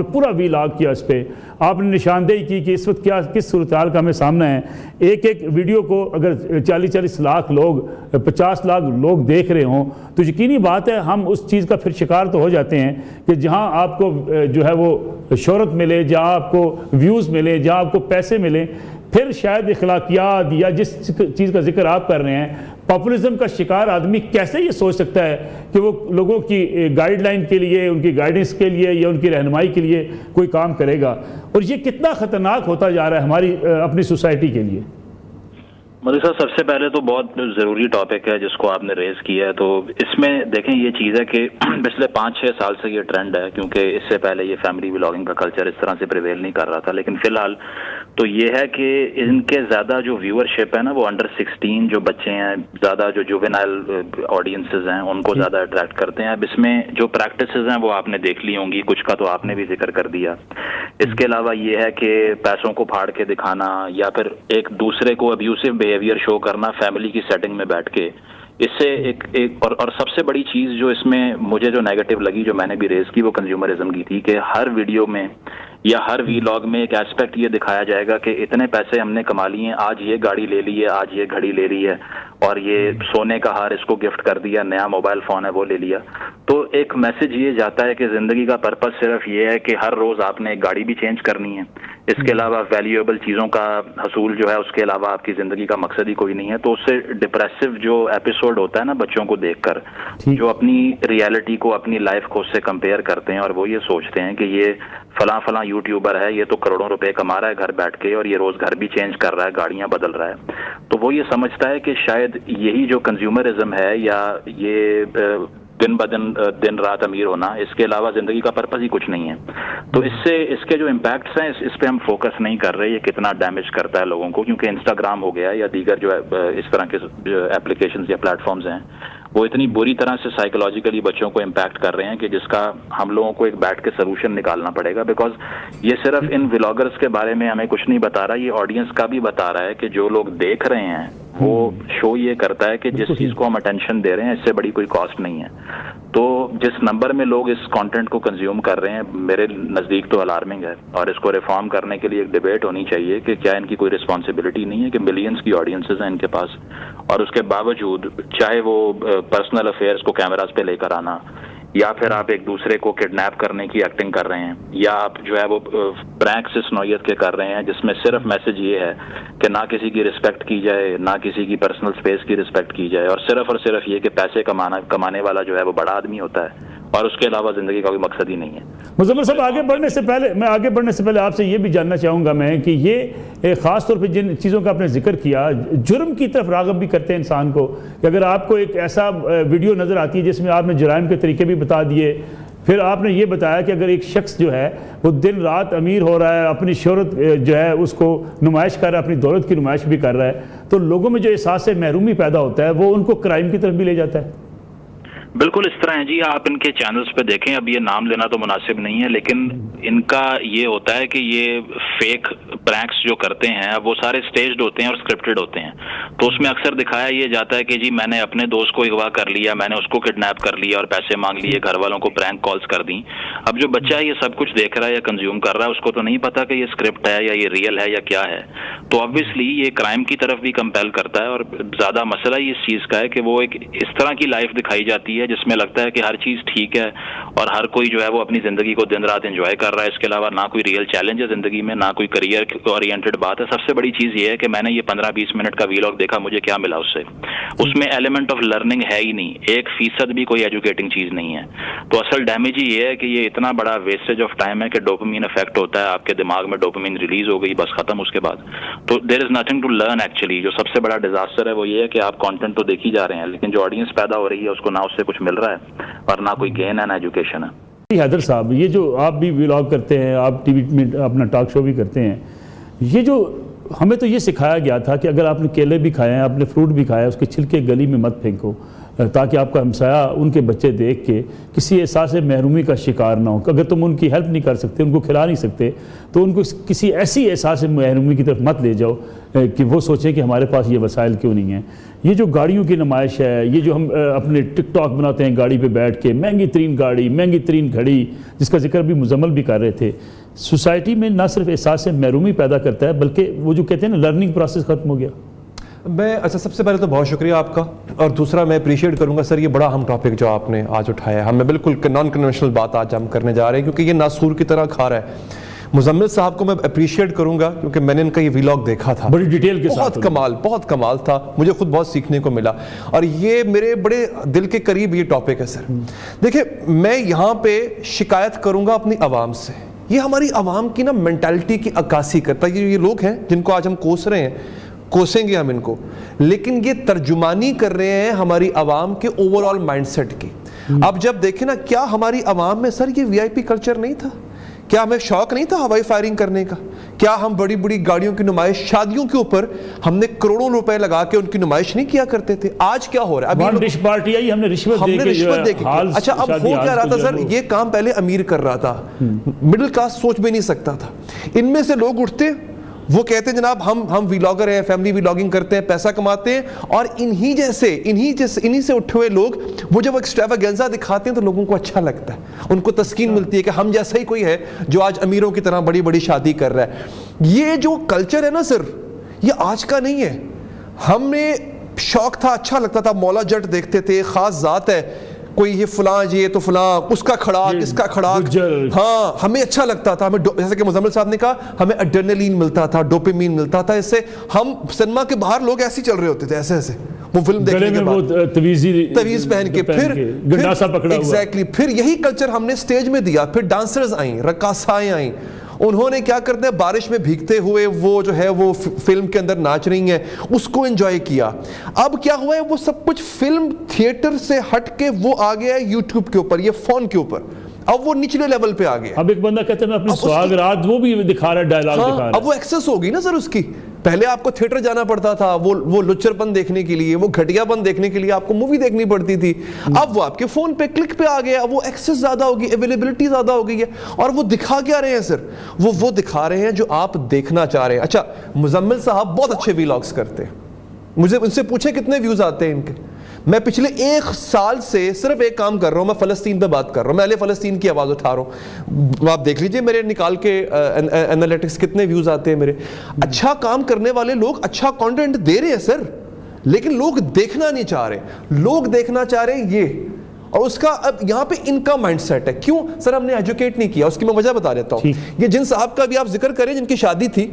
پورا ویلاگ کیا اس پہ، آپ نے نشاندہی کی کہ اس وقت کیا کس صورتحال کا ہمیں سامنا ہے. ایک ویڈیو کو اگر 40 لاکھ لوگ 50 لاکھ لوگ دیکھ رہے ہوں تو یقینی بات ہے ہم اس چیز کا پھر شکار تو ہو جاتے ہیں کہ جہاں آپ کو جو ہے وہ شہرت ملے، جہاں آپ کو ویوز ملے، جہاں آپ کو پیسے ملیں، پھر شاید اخلاقیات یا جس چیز کا ذکر آپ کر رہے ہیں پاپولزم کا شکار آدمی کیسے یہ سوچ سکتا ہے کہ وہ لوگوں کی گائیڈ لائن کے لیے، ان کی گائیڈنس کے لیے یا ان کی رہنمائی کے لیے کوئی کام کرے گا. اور یہ کتنا خطرناک ہوتا جا رہا ہے ہماری اپنی سوسائٹی کے لیے. مودی صاحب، سب سے پہلے تو بہت ضروری ٹاپک ہے جس کو آپ نے ریز کیا ہے. تو اس میں دیکھیں یہ چیز ہے کہ پچھلے 5-6 سال سے یہ ٹرینڈ ہے، کیونکہ اس سے پہلے یہ فیملی ولاگنگ کا کلچر اس طرح سے پریویل نہیں کر رہا تھا. لیکن فی الحال تو یہ ہے کہ ان کے زیادہ جو ویورشپ ہے نا وہ انڈر 16 جو بچے ہیں، زیادہ جو جووینائل آڈینسز ہیں ان کو زیادہ اٹریکٹ کرتے ہیں. اب اس میں جو پریکٹسز ہیں وہ آپ نے دیکھ لی ہوں گی، کچھ کا تو آپ نے بھی ذکر کر دیا. اس کے علاوہ یہ ہے کہ پیسوں کو پھاڑ کے دکھانا یا پھر ایک دوسرے کو ابیوسو بیہیویئر شو کرنا فیملی کی سیٹنگ میں بیٹھ کے. اس سے ایک اور سب سے بڑی چیز جو اس میں مجھے جو نیگیٹو لگی، جو میں نے بھی ریز کی، وہ کنزیومرزم کی تھی کہ ہر ویڈیو میں یا ہر ویلاگ میں ایک ایسپیکٹ یہ دکھایا جائے گا کہ اتنے پیسے ہم نے کما لیے ہیں، آج یہ گاڑی لے لی ہے، آج یہ گھڑی لے لی ہے، اور یہ سونے کا ہار اس کو گفٹ کر دیا، نیا موبائل فون ہے وہ لے لیا. تو ایک میسج یہ جاتا ہے کہ زندگی کا پرپس صرف یہ ہے کہ ہر روز آپ نے ایک گاڑی بھی چینج کرنی ہے. اس کے علاوہ ویلیویبل چیزوں کا حصول جو ہے اس کے علاوہ آپ کی زندگی کا مقصد ہی کوئی نہیں ہے. تو اس سے ڈپریسو جو ایپیسوڈ ہوتا ہے نا بچوں کو دیکھ کر، جو اپنی ریالٹی کو، اپنی لائف کو اس سے کمپیئر کرتے ہیں اور وہ یہ سوچتے ہیں کہ یہ فلاں یوٹیوبر ہے، یہ تو کروڑوں روپے کما رہا ہے گھر بیٹھ کے اور یہ روز گھر بھی چینج کر رہا ہے، گاڑیاں بدل رہا ہے. تو وہ یہ سمجھتا ہے کہ شاید یہی جو کنزیومرزم ہے یا یہ دن بدن دن رات امیر ہونا، اس کے علاوہ زندگی کا پرپس ہی کچھ نہیں ہے. تو اس کے جو امپیکٹس ہیں اس پہ ہم فوکس نہیں کر رہے، یہ کتنا ڈیمیج کرتا ہے لوگوں کو. کیونکہ انسٹاگرام ہو گیا یا دیگر جو اس طرح کے اپلیکیشنز یا پلیٹ فارمز ہیں وہ اتنی بری طرح سے سائیکولوجیکلی بچوں کو امپیکٹ کر رہے ہیں کہ جس کا ہم لوگوں کو ایک بیٹھ کے سلوشن نکالنا پڑے گا. بیکاز یہ صرف ان ولاگرز کے بارے میں ہمیں کچھ نہیں بتا رہا، یہ آڈینس کا بھی بتا رہا ہے کہ جو لوگ دیکھ رہے ہیں وہ شو یہ کرتا ہے کہ جس چیز کو ہم اٹینشن دے رہے ہیں اس سے بڑی کوئی کاسٹ نہیں ہے. تو جس نمبر میں لوگ اس کانٹینٹ کو کنزیوم کر رہے ہیں میرے نزدیک تو الارمنگ ہے، اور اس کو ریفارم کرنے کے لیے ایک ڈیبیٹ ہونی چاہیے کہ کیا ان کی کوئی رسپانسبلٹی نہیں ہے کہ ملینز کی آڈینسز ہیں ان کے پاس، اور اس کے باوجود چاہے وہ پرسنل افیئرس کو کیمراز پہ لے کر آنا، یا پھر آپ ایک دوسرے کو کڈنیپ کرنے کی ایکٹنگ کر رہے ہیں، یا آپ جو ہے وہ پرینکس اس نوعیت کے کر رہے ہیں جس میں صرف میسج یہ ہے کہ نہ کسی کی رسپیکٹ کی جائے، نہ کسی کی پرسنل سپیس کی رسپیکٹ کی جائے، اور صرف یہ کہ پیسے کمانے والا جو ہے وہ بڑا آدمی ہوتا ہے اور اس کے علاوہ زندگی کا کوئی مقصد ہی نہیں ہے. مزمل صاحب، آگے بڑھنے سے پہلے آپ سے یہ بھی جاننا چاہوں گا میں کہ یہ خاص طور پہ جن چیزوں کا آپ نے ذکر کیا، جرم کی طرف راغب بھی کرتے ہیں انسان کو کہ اگر آپ کو ایک ایسا ویڈیو نظر آتی ہے جس میں آپ نے جرائم کے طریقے بھی بتا دیے، پھر آپ نے یہ بتایا کہ اگر ایک شخص جو ہے وہ دن رات امیر ہو رہا ہے، اپنی شہرت جو ہے اس کو نمائش کر رہا ہے، اپنی دولت کی نمائش بھی کر رہا ہے، تو لوگوں میں جو احساس محرومی پیدا ہوتا ہے وہ ان کو کرائم کی طرف بھی لے جاتا ہے. بالکل اس طرح ہے جی. آپ ان کے چینلز پہ دیکھیں، اب یہ نام لینا تو مناسب نہیں ہے، لیکن ان کا یہ ہوتا ہے کہ یہ فیک پرینکس جو کرتے ہیں وہ سارے سٹیجڈ ہوتے ہیں اور اسکرپٹڈ ہوتے ہیں. تو اس میں اکثر دکھایا یہ جاتا ہے کہ جی میں نے اپنے دوست کو اغوا کر لیا، میں نے اس کو کڈنیپ کر لیا اور پیسے مانگ لیے، گھر والوں کو پرینک کالز کر دیں. اب جو بچہ یہ سب کچھ دیکھ رہا ہے یا کنزیوم کر رہا ہے اس کو تو نہیں پتا کہ یہ اسکرپٹ ہے یا یہ ریئل ہے یا کیا ہے. تو آبویسلی یہ کرائم کی طرف بھی کمپیل کرتا ہے، اور زیادہ مسئلہ ہی اس چیز کا ہے کہ وہ ایک اس طرح کی لائف دکھائی جاتی ہے جس میں لگتا ہے کہ ہر چیز ٹھیک ہے اور ہر کوئی جو ہے وہ اپنی زندگی کو دن رات انجوائے کر رہا ہے. اس کے علاوہ نہ کوئی ریئل چیلنج ہے زندگی میں، نہ کوئی کریئر اورینٹڈ بات ہے. سب سے بڑی چیز یہ ہے کہ میں نے یہ 15-20 منٹ کا ویلاگ دیکھا، مجھے کیا ملا اس سے؟ اس میں ایلیمنٹ آف لرننگ ہے ہی نہیں، 1% بھی کوئی ایجوکیٹنگ چیز نہیں ہے. تو اصل ڈیمیج ہی یہ ہے کہ یہ اتنا بڑا ویسٹیج آف ٹائم ہے کہ ڈوپامین افیکٹ ہوتا ہے، آپ کے دماغ میں ڈوپامین ریلیز ہو گئی، بس ختم. اس کے بعد تو there is nothing to learn actually. جو سب سے بڑا ڈیزاسٹر ہے وہ یہ ہے کہ آپ کانٹینٹ تو دیکھی جا رہے ہیں لیکن جو آڈینس پیدا ہو رہی ہے اس کو نہ اس سے کچھ مل رہا ہے اور نہ کوئی گین ہے نہ ایجوکیشن ہے. حیدر صاحب، یہ جو آپ بھی ویلاگ کرتے ہیں، آپ ٹی وی میں اپنا ٹاک شو بھی کرتے ہیں، یہ جو ہمیں تو یہ سکھایا گیا تھا کہ اگر آپ نے کیلے بھی کھائے ہیں، آپ نے فروٹ بھی کھایا ہے، اس کے چھلکے گلی میں مت پھینکو. تاکہ آپ کا ہمسایہ ان کے بچے دیکھ کے کسی احساس محرومی کا شکار نہ ہو. اگر تم ان کی ہیلپ نہیں کر سکتے, ان کو کھلا نہیں سکتے, تو ان کو کسی ایسی احساس محرومی کی طرف مت لے جاؤ کہ وہ سوچیں کہ ہمارے پاس یہ وسائل کیوں نہیں ہیں. یہ جو گاڑیوں کی نمائش ہے, یہ جو ہم اپنے ٹک ٹاک بناتے ہیں گاڑی پہ بیٹھ کے, مہنگی ترین گاڑی, مہنگی ترین گھڑی, جس کا ذکر بھی مزمل بھی کر رہے تھے, سوسائٹی میں نہ صرف احساس محرومی پیدا کرتا ہے بلکہ وہ جو کہتے ہیں نا لرننگ پروسیس ختم ہو گیا. اچھا, سب سے پہلے تو بہت شکریہ آپ کا, اور دوسرا میں اپریشیٹ کروں گا سر یہ بڑا اہم ٹاپک جو آپ نے آج اٹھایا ہے. ہمیں بالکل نان کنونشنل بات آج ہم کرنے جا رہے ہیں کیونکہ یہ ناسور کی طرح کھا رہا ہے. مزمل صاحب کو میں اپریشیٹ کروں گا کیونکہ میں نے ان کا یہ ویلاگ دیکھا تھا, بڑی ڈیٹیل کے ساتھ, بہت کمال تھا, مجھے خود بہت سیکھنے کو ملا, اور یہ میرے بڑے دل کے قریب یہ ٹاپک ہے سر. دیکھیں, میں یہاں پہ شکایت کروں گا اپنی عوام سے. یہ ہماری عوام کی نا مینٹالٹی کی عکاسی کرتا ہے. یہ لوگ ہیں جن کو آج ہم کوس رہے ہیں, کوسیں گے ہم ان کو, لیکن یہ ترجمانی کر رہے ہیں ہماری عوام کے اوور آل مائنڈ سیٹ کی. اب جب دیکھیں نا, کیا ہماری عوام میں سر یہ وی آئی پی کلچر نہیں تھا؟ کیا ہمیں شوق نہیں تھا ہوائی فائرنگ کرنے کا؟ کیا ہم بڑی بڑی گاڑیوں کی نمائش, شادیوں کے اوپر ہم نے کروڑوں روپے لگا کے ان کی نمائش نہیں کیا کرتے تھے؟ آج کیا ہو رہا ہے؟ ون ڈش پارٹی آئی, ہم نے رشوت دے کے. اچھا, اب ہو کیا رہا تھا سر, یہ کام پہلے امیر کر رہا تھا, مڈل کلاس سوچ بھی نہیں سکتا تھا. ان میں سے لوگ اٹھتے, وہ کہتے ہیں جناب ہم ویلاگر ہیں, فیملی ویلاگنگ کرتے ہیں, پیسہ کماتے ہیں, اور انہی سے اٹھے ہوئے لوگ وہ جب ایکسٹرافاگینزا دکھاتے ہیں تو لوگوں کو اچھا لگتا ہے, ان کو تسکین ملتی ہے کہ ہم جیسا ہی کوئی ہے جو آج امیروں کی طرح بڑی بڑی شادی کر رہا ہے. یہ جو کلچر ہے نا سر, یہ آج کا نہیں ہے. ہمیں شوق تھا, اچھا لگتا تھا, مولا جٹ دیکھتے تھے, خاص ذات ہے کوئی, یہ فلاں, یہ تو فلاں, اس کا کھڑاک, اس کا کھڑاک, ہاں ہمیں اچھا لگتا تھا. ہمیں جیسے کہ مزمل صاحب نے کہا, ہمیں ایڈرینلین ملتا تھا, ڈوپامین ملتا تھا. اس سے ہم سنیما کے باہر لوگ ایسے چل رہے ہوتے تھے, ایسے وہ فلم دیکھنے کے بعد تویز پہن کے, پھر ایگزیکٹلی, پھر یہی کلچر ہم نے سٹیج میں دیا. پھر ڈانسرز آئیں, رقاصائیں آئیں, انہوں نے کیا کرتے ہیں, بارش میں بھیگتے ہوئے وہ جو ہے وہ فلم کے اندر ناچ رہی ہیں, اس کو انجوائے کیا. اب کیا ہوا ہے, وہ سب کچھ فلم تھیٹر سے ہٹ کے وہ آ گیا ہے یوٹیوب کے اوپر, یہ فون کے اوپر. اب وہ نچلے لیول پہ آ گیا. اب ایک بندہ کہتا ہے میں اپنی سواگرات وہ بھی دکھا رہا ہے, ڈائلاگ دکھا رہا ہے. اب وہ ایکسس ہوگی نا سر اس کی. پہلے آپ کو تھیٹر جانا پڑتا تھا وہ لچر پن دیکھنے کے لیے, وہ گھٹیا پن دیکھنے کے لیے آپ کو مووی دیکھنی پڑتی تھی. اب وہ آپ کے فون پہ کلک پہ آ گیا, وہ ایکسس زیادہ ہوگی, اویلیبلٹی زیادہ ہو گئی ہے. اور وہ دکھا کیا رہے ہیں سر, وہ دکھا رہے ہیں جو آپ دیکھنا چاہ رہے ہیں. اچھا, مزمل صاحب بہت اچھے ویلاگز کرتے ہیں, مجھے ان سے پوچھیں کتنے ویوز آتے ہیں ان کے. میں پچھلے 1 سال سے صرف ایک کام کر رہا ہوں, میں فلسطین پہ بات کر رہا ہوں, میں اہل فلسطین کی آواز اٹھا رہا ہوں. آپ دیکھ لیجئے میرے نکال کے انالیٹکس کتنے ویوز آتے ہیں میرے. اچھا کام کرنے والے لوگ اچھا کانٹینٹ دے رہے ہیں سر, لیکن لوگ دیکھنا نہیں چاہ رہے. لوگ دیکھنا چاہ رہے ہیں یہ, اور اس کا اب یہاں پہ ان کا مائنڈ سیٹ ہے. کیوں سر ہم نے ایجوکیٹ نہیں کیا, اس کی میں وجہ بتا دیتا ہوں. یہ جن صاحب کا بھی آپ ذکر کریں جن کی شادی تھی,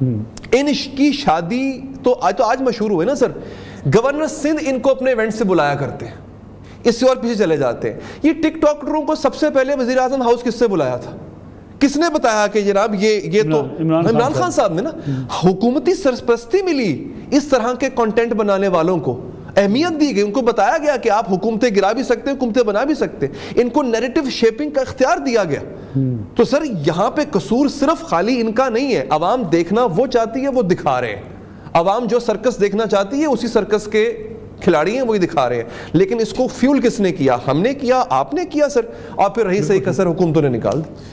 ان کی شادی تو آج مشہور ہوئے نا سر. گورنر سندھ ان کو اپنے ایونٹ سے بلایا کرتے ہیں, اس سے اور پیچھے چلے جاتے ہیں. یہ ٹک ٹاکروں کو سب سے پہلے وزیر اعظم ہاؤس کس سے بلایا تھا؟ کس نے بتایا کہ جناب یہ تو عمران خان صاحب نے نا. حکومتی سرپرستی ملی اس طرح کے کنٹینٹ بنانے والوں کو, اہمیت دی گئی, ان کو بتایا گیا کہ آپ حکومتیں گرا بھی سکتے ہیں, حکومتیں بنا بھی سکتے ہیں. ان کو نیریٹو شیپنگ کا اختیار دیا گیا. تو سر یہاں پہ قصور صرف خالی ان کا نہیں ہے. عوام دیکھنا وہ چاہتی ہے, وہ دکھا رہے ہیں. عوام جو سرکس دیکھنا چاہتی ہے اسی سرکس کے کھلاڑی ہیں, وہی دکھا رہے ہیں. لیکن اس کو فیول کس نے کیا؟ ہم نے کیا, آپ نے کیا سر, اور پھر رہی صحیح کسر حکومتوں نے نکال دی.